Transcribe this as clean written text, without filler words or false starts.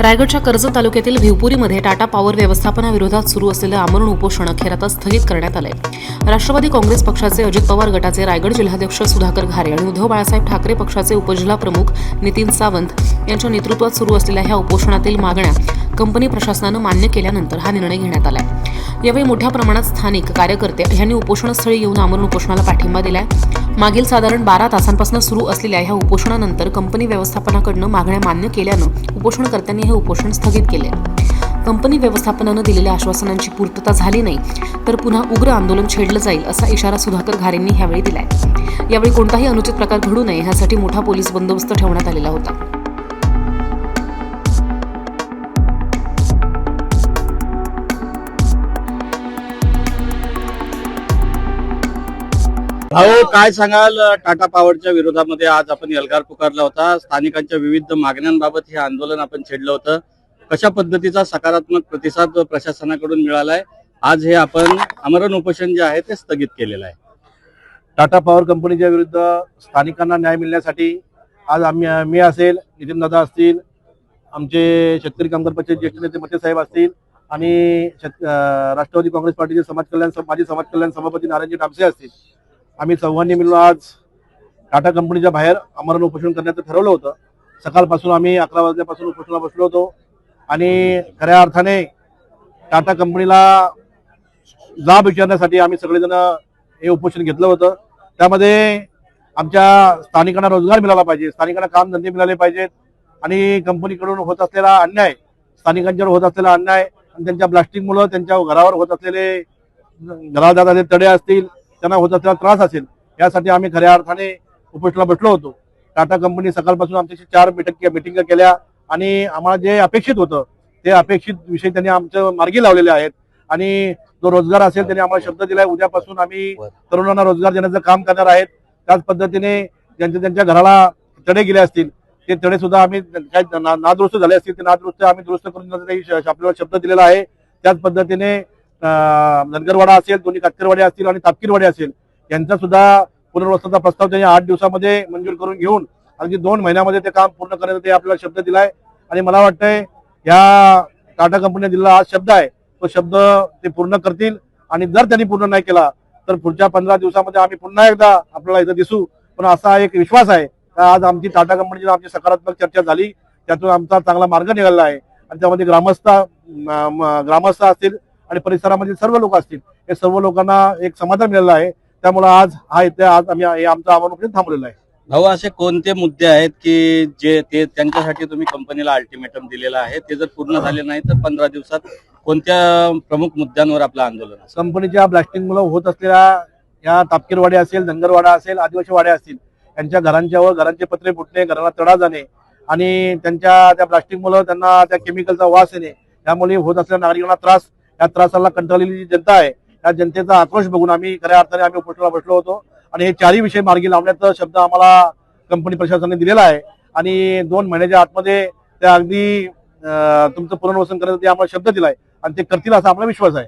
रायगडच्या कर्जत तालुक्यातील भिवपुरीमध्ये टाटा पॉवर व्यवस्थापनाविरोधात सुरू असलेलं आमरण उपोषण अखेर आता स्थगित करण्यात आलंय। राष्ट्रवादी काँग्रेस पक्षाचे अजित पवार गटाचे रायगड जिल्हाध्यक्ष सुधाकर घारे आणि उद्धव बाळासाहेब ठाकरे पक्षाचे उपजिल्हा प्रमुख नितीन सावंत यांच्या नेतृत्वात सुरू असलेल्या ह्या उपोषणातील मागण्या कंपनी प्रशासनानं मान्य केल्यानंतर हा निर्णय घेण्यात आलाय। यावेळी मोठ्या प्रमाणात स्थानिक कार्यकर्ते यांनी उपोषणस्थळी येऊन आमरण उपोषणाला पाठिंबा दिलाय। मागील साधारण 12 तासांपासून सुरू असलेल्या ह्या उपोषणानंतर कंपनी व्यवस्थापनाकडून मागण्या मान्य केल्यानं उपोषणकर्त्यांनी हे उपोषण स्थगित केले। कंपनी व्यवस्थापनानं दिलेल्या आश्वासनांची पूर्तता झाली नाही तर पुन्हा उग्र आंदोलन छेडलं जाईल असा इशारा सुधाकर घारेंनी यावेळी दिलाय। यावेळी कोणताही अनुचित प्रकार घडू नये यासाठी मोठा पोलीस बंदोबस्त ठेवण्यात आलेला होता। भाऊ काय सांगाल, टाटा पॉवरच्या विरोधामध्ये आज आपण एल्गार पुकारला होता। स्थानिकांच्या विविध मागण्यांबाबत हे आंदोलन आपण छेडलं होतं। कशा पद्धतीचा सकारात्मक प्रतिसाद प्रशासनाकडून मिळालाय? आज हे आपण आमरण उपोषण जे आहे ते स्थगित केलेलं आहे। टाटा पॉवर कंपनीच्या विरुद्ध स्थानिकांना न्याय मिळण्यासाठी आज मी असेल, नितीन दादा असतील, आमचे शेतकरी कामगार पक्षाचे ज्येष्ठ नेते मते साहेब असतील आणि राष्ट्रवादी काँग्रेस पार्टीचे माजी समाज कल्याण सभापती नारायणजी डाबसे असतील, आम्ही चौघांनी मिळून आज टाटा कंपनीच्या बाहेर आमरण उपोषण करण्याचं ठरवलं होतं। सकाळपासून आम्ही 11 वाजल्यापासून उपोषणाला बसलो होतो आणि खऱ्या अर्थाने टाटा कंपनीला जाब विचारण्यासाठी आम्ही सगळेजण हे उपोषण घेतलं होतं। त्यामध्ये आमच्या स्थानिकांना रोजगार मिळाला पाहिजे, स्थानिकांना कामधंदे मिळाले पाहिजेत आणि कंपनीकडून होत असलेला अन्याय, स्थानिकांच्यावर होत असलेला अन्याय आणि त्यांच्या ब्लास्टिंगमुळे त्यांच्या घरावर होत असलेले घराला जात असलेले तडे असतील, त्यांना होत असलेला त्रास असेल, यासाठी आम्ही खऱ्या अर्थाने उपोषणाला बसलो होतो। टाटा कंपनी सकाळपासून आमच्याशी 4 मीटिंग केल्या आणि आम्हाला जे अपेक्षित होतं ते अपेक्षित विषय त्यांनी आमच्या मार्गी लावलेले आहेत आणि जो रोजगार असेल त्यांनी आम्हाला शब्द दिलाय, उद्यापासून आम्ही तरुणांना रोजगार देण्याचं काम करणार आहेत। त्याच पद्धतीने त्यांच्या घराला तडे गेले असतील ते तडे सुद्धा आम्ही काय नादुरुस्त झाले असतील ते नादुरुस्त आम्ही दुरुस्त करून आपल्याला शब्द दिलेला आहे। त्याच पद्धतीने धनगरवाडा असेल, दोन्ही कातकरवाडे असतील आणि तापकीरवाडे असेल, यांचा सुद्धा पुनर्वसनाचा प्रस्ताव त्यांनी 8 दिवसामध्ये मंजूर करून घेऊन अगदी 2 महिन्यामध्ये ते काम पूर्ण करण्याचा ते आपल्याला शब्द दिलाय आणि मला वाटतंय या टाटा कंपनीने दिलेला हा शब्द आहे तो शब्द ते पूर्ण करतील आणि जर त्यांनी पूर्ण नाही केला तर पुढच्या 15 दिवसामध्ये आम्ही पुन्हा एकदा आपल्याला इथं दिसू। पण असा एक विश्वास आहे का आज आमची टाटा कंपनीची आमची सकारात्मक चर्चा झाली, त्यातून आमचा चांगला मार्ग निघाला आहे आणि त्यामध्ये ग्रामस्थ असतील आणि परिसरामधील सर्व लोक असतील, हे सर्व लोकांना एक समाधान मिळालं आहे। त्यामुळे आज आम्ही आमचं आमरण थांबलेलं आहे। भाऊ असे कोणते मुद्दे आहेत की जे ते त्यांच्यासाठी तुम्ही कंपनीला अल्टिमेटम दिलेला आहे, ते जर पूर्ण झाले नाही तर 15 दिवसात कोणत्या प्रमुख मुद्द्यांवर आपलं आंदोलन असेल? कंपनीच्या ब्लास्टिंगमुळे होत असलेल्या या तापकीरवाडे असेल, धनगरवाडा असेल, आदिवासी वाडे असतील, त्यांच्या घरांचे पत्रे फुटणे, घराला तडा जाणे आणि त्यांच्या त्या ब्लास्टिंगमुळे त्यांना त्या केमिकलचा वास येणे, त्यामुळे होत असलेल्या नागरिकांना त्रास, या त्रासाला कंटाळलेली जी जनता आहे त्या जनतेचा आक्रोश बघून आम्ही खऱ्या अर्थाने आम्ही उपोषणाला बसलो होतो आणि हे 4ही विषय मार्गी लावण्याचा शब्द आम्हाला कंपनी प्रशासनाने दिलेला आहे आणि 2 महिन्याच्या आतमध्ये त्या अगदी तुमचं पुनर्वसन करण्याचा आम्हाला शब्द दिलाय आणि ते करतील असा आम्हाला विश्वास आहे।